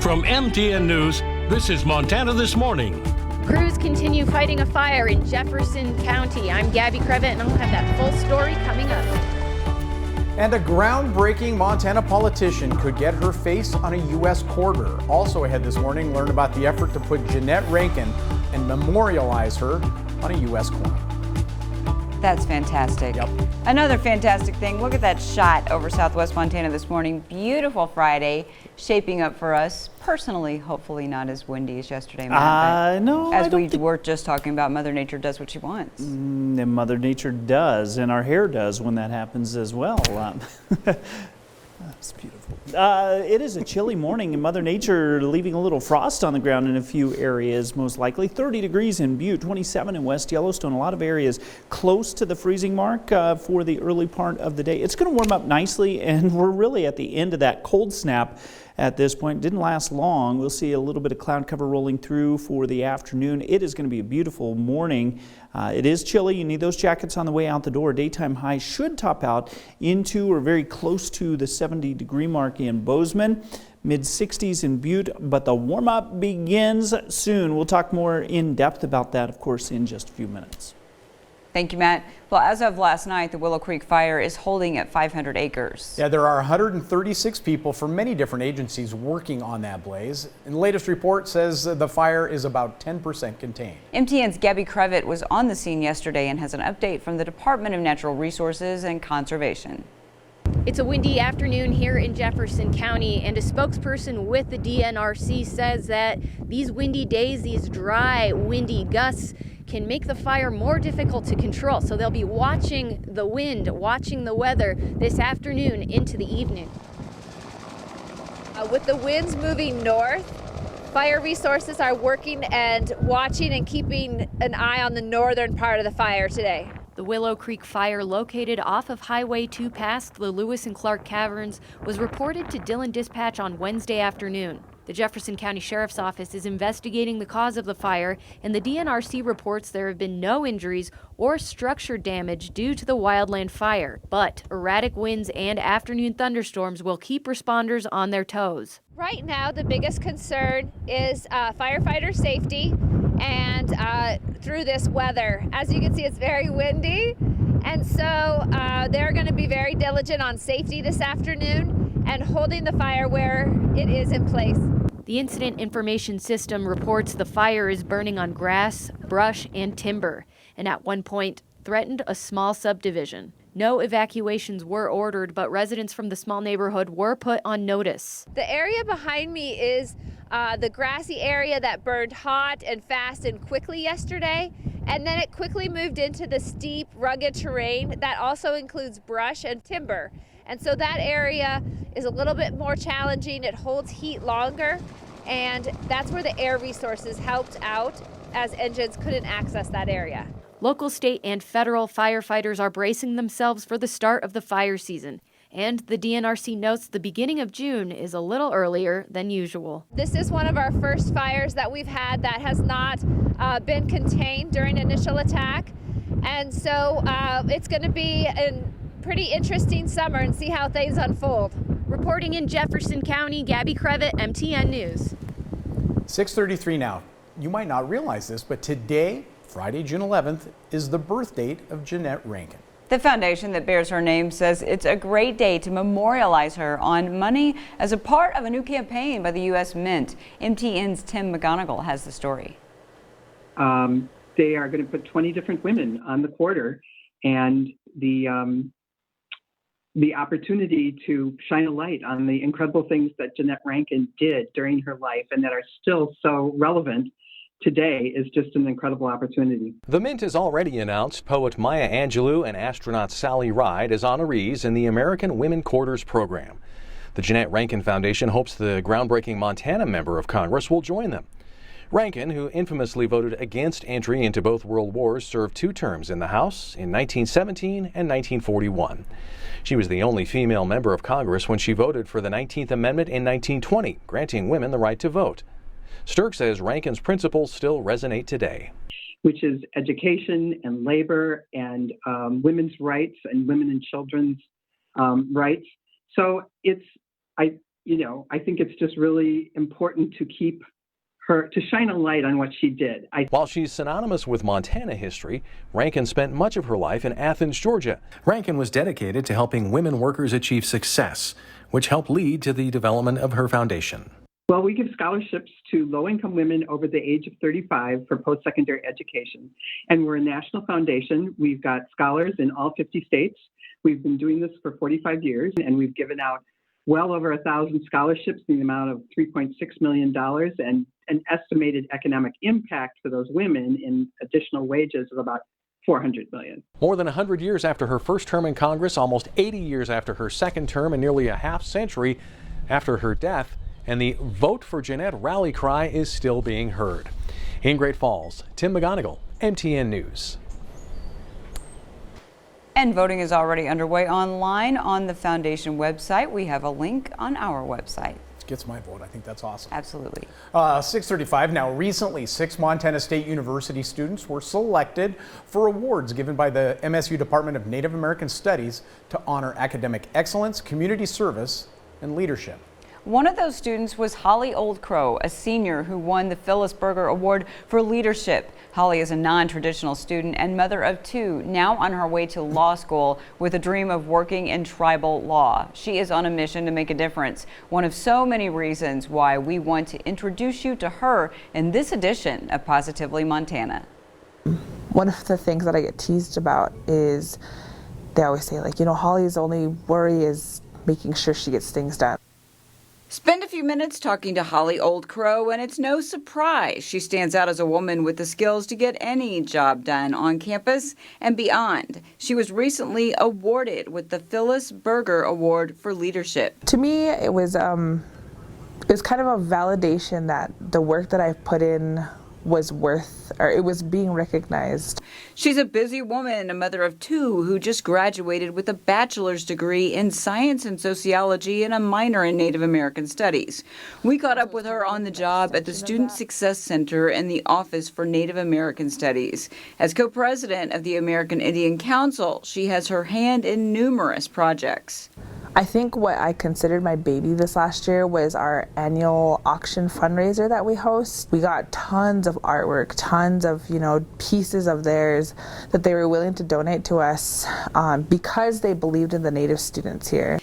From MTN News, this is Montana This Morning. Crews continue fighting a fire in Jefferson County. I'm Gabby Crevitt, and I'll have that full story coming up. And a groundbreaking Montana politician could get her face on a U.S. corridor. Also ahead this morning, learn about the effort to put Jeanette Rankin and memorialize her on a U.S. coin. That's fantastic. Yep. Another fantastic thing, look at that shot over southwest Montana this morning. Beautiful Friday, shaping up for us. Personally, hopefully not as windy as yesterday. No, as we were just talking about, Mother Nature does what she wants. And Mother Nature does, and our hair does when that happens as well. That's beautiful. It is a chilly morning, and Mother Nature leaving a little frost on the ground in a few areas, most likely. 30 degrees in Butte, 27 in West Yellowstone. A lot of areas close to the freezing mark for the early part of the day. It's going to warm up nicely, and we're really at the end of that cold snap at this point. Didn't last long. We'll see a little bit of cloud cover rolling through for the afternoon. It is going to be a beautiful morning. It is chilly. You need those jackets on the way out the door. Daytime high should top out into or very close to the 70-degree mark in Bozeman. Mid-60s in Butte, but the warm-up begins soon. We'll talk more in depth about that, of course, in just a few minutes. Thank you, Matt. Well, as of last night, the Willow Creek fire is holding at 500 acres. Yeah, there are 136 people from many different agencies working on that blaze. And the latest report says the fire is about 10% contained. MTN's Gabby Crevitt was on the scene yesterday and has an update from the Department of Natural Resources and Conservation. It's a windy afternoon here in Jefferson County, and a spokesperson with the DNRC says that these windy days, these dry, windy gusts, can make the fire more difficult to control. So they'll be watching the wind, watching the weather this afternoon into the evening. With the winds moving north, fire resources are working and watching and keeping an eye on the northern part of the fire today. The Willow Creek fire, located off of Highway 2 past the Lewis and Clark Caverns, was reported to Dillon Dispatch on Wednesday afternoon. The Jefferson County Sheriff's Office is investigating the cause of the fire, and the DNRC reports there have been no injuries or structure damage due to the wildland fire. But erratic winds and afternoon thunderstorms will keep responders on their toes. Right now, the biggest concern is firefighter safety and through this weather. As you can see, it's very windy, and so they're going to be very diligent on safety this afternoon and holding the fire where it is in place. The Incident Information System reports the fire is burning on grass, brush, and timber, and at one point threatened a small subdivision. No evacuations were ordered, but residents from the small neighborhood were put on notice. The area behind me is the grassy area that burned hot and fast and quickly yesterday, and then it quickly moved into the steep, rugged terrain that also includes brush and timber. And so that area is a little bit more challenging. It holds heat longer, and that's where the air resources helped out as engines couldn't access that area. Local, state, and federal firefighters are bracing themselves for the start of the fire season. And the DNRC notes the beginning of June is a little earlier than usual. This is one of our first fires that we've had that has not been contained during initial attack. And so it's going to be a pretty interesting summer and see how things unfold. Reporting in Jefferson County, Gabby Crevitt, MTN News. 6:33 now. You might not realize this, but today, Friday, June 11th, is the birth date of Jeanette Rankin. The foundation that bears her name says it's a great day to memorialize her on money as a part of a new campaign by the U.S. Mint. MTN's Tim McGonigal has the story. They are going to put 20 different women on the quarter, and the opportunity to shine a light on the incredible things that Jeanette Rankin did during her life and that are still so relevant today is just an incredible opportunity. The Mint has already announced poet Maya Angelou and astronaut Sally Ride as honorees in the American Women Quarters program. The Jeanette Rankin Foundation hopes the groundbreaking Montana member of Congress will join them. Rankin, who infamously voted against entry into both world wars, served 2 terms in the House in 1917 and 1941. She was the only female member of Congress when she voted for the 19th Amendment in 1920, granting women the right to vote. Sturck says Rankin's principles still resonate today. Which is education and labor and women's rights and women and children's rights. So I think it's just really important to keep her, to shine a light on what she did. While she's synonymous with Montana history, Rankin spent much of her life in Athens, Georgia. Rankin was dedicated to helping women workers achieve success, which helped lead to the development of her foundation. Well, we give scholarships to low-income women over the age of 35 for post-secondary education. And we're a national foundation. We've got scholars in all 50 states. We've been doing this for 45 years, and we've given out well over 1,000 scholarships in the amount of $3.6 million and an estimated economic impact for those women in additional wages of about $400 million. More than 100 years after her first term in Congress, almost 80 years after her second term, and nearly a half century after her death, and the Vote for Jeanette rally cry is still being heard. In Great Falls, Tim McGonigal, MTN News. And voting is already underway online on the foundation website. We have a link on our website. Gets my vote. I think that's awesome. Absolutely. 6:35 now. Recently, 6 Montana State University students were selected for awards given by the MSU Department of Native American Studies to honor academic excellence, community service, and leadership. One of those students was Holly Oldcrow, a senior who won the Phyllis Berger Award for Leadership. Holly is a non-traditional student and mother of 2, now on her way to law school with a dream of working in tribal law. She is on a mission to make a difference. One of so many reasons why we want to introduce you to her in this edition of Positively Montana. One of the things that I get teased about is they always say, like, Holly's only worry is making sure she gets things done. Spend a few minutes talking to Holly Oldcrow, and it's no surprise she stands out as a woman with the skills to get any job done on campus and beyond. She was recently awarded with the Phyllis Berger Award for Leadership. To me, it was kind of a validation that the work that I've put in was it was being recognized. She's a busy woman, a mother of 2 who just graduated with a bachelor's degree in science and sociology and a minor in Native American studies. We caught up with her on the job at the Student Success Center and the Office for Native American Studies. As co-president of the American Indian Council, she has her hand in numerous projects. I think what I considered my baby this last year was our annual auction fundraiser that we host. We got tons of artwork, tons of, pieces of theirs that they were willing to donate to us because they believed in the Native students here.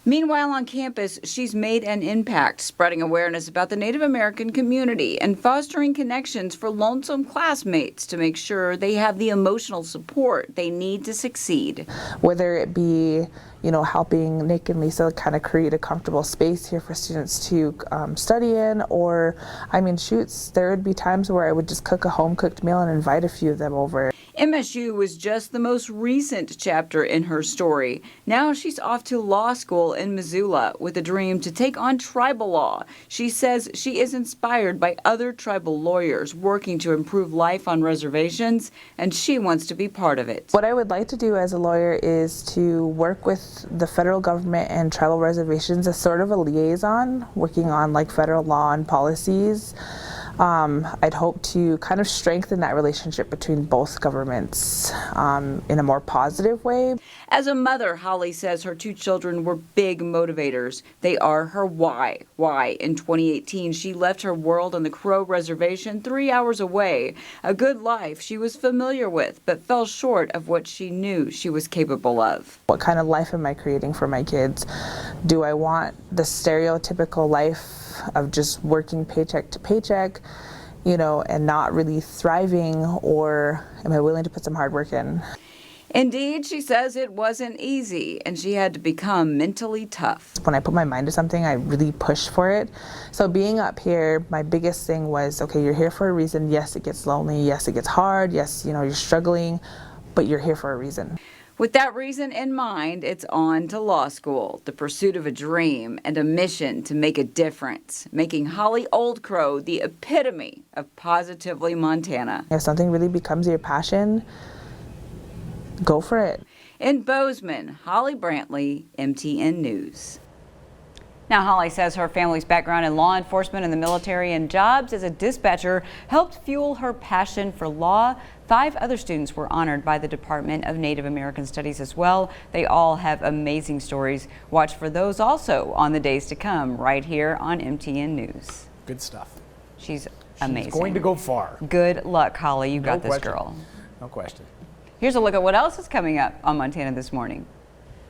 Meanwhile, on campus, she's made an impact, spreading awareness about the Native American community and fostering connections for lonesome classmates to make sure they have the emotional support they need to succeed. Whether it be, helping Nick and Lisa kind of create a comfortable space here for students to study in, or, there would be times where I would just cook a home-cooked meal and invite a few of them over. MSU was just the most recent chapter in her story. Now she's off to law school in Missoula with a dream to take on tribal law. She says she is inspired by other tribal lawyers working to improve life on reservations, and she wants to be part of it. What I would like to do as a lawyer is to work with the federal government and tribal reservations as sort of a liaison, working on federal law and policies. I'd hope to kind of strengthen that relationship between both governments in a more positive way. As a mother, Holly says her 2 children were big motivators. They are her why. In 2018, she left her world on the Crow Reservation 3 hours away, a good life she was familiar with, but fell short of what she knew she was capable of. What kind of life am I creating for my kids? Do I want the stereotypical life of just working paycheck to paycheck, and not really thriving, or am I willing to put some hard work in? Indeed, she says it wasn't easy, and she had to become mentally tough. When I put my mind to something, I really push for it. So being up here, my biggest thing was, okay, you're here for a reason. Yes, it gets lonely. Yes, it gets hard. Yes, you're struggling, but you're here for a reason. With that reason in mind, it's on to law school, the pursuit of a dream and a mission to make a difference, making Holly Oldcrow the epitome of Positively Montana. If something really becomes your passion, go for it. In Bozeman, Holly Brantley, MTN News. Now, Holly says her family's background in law enforcement and the military and jobs as a dispatcher helped fuel her passion for law. 5 other students were honored by the Department of Native American Studies as well. They all have amazing stories. Watch for those also on the days to come right here on MTN News. Good stuff. She's amazing. She's going to go far. Good luck, Holly. You got No this, question. girl. No question. Here's a look at what else is coming up on Montana This Morning.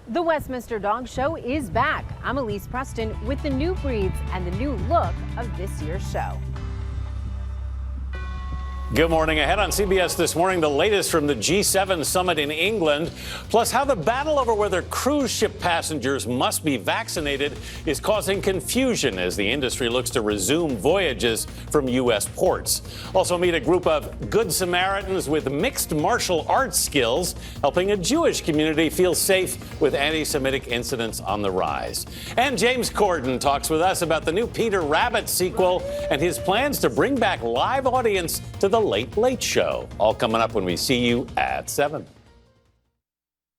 The Westminster Dog Show is back. I'm Elise Preston with the new breeds and the new look of this year's show. Good morning. Ahead on CBS This Morning, the latest from the G7 summit in England, plus how the battle over whether cruise ship passengers must be vaccinated is causing confusion as the industry looks to resume voyages from U.S. ports. Also meet a group of Good Samaritans with mixed martial arts skills, helping a Jewish community feel safe with anti-Semitic incidents on the rise. And James Corden talks with us about the new Peter Rabbit sequel and his plans to bring back live audience to the Late Late Show. All coming up when we see you at 7.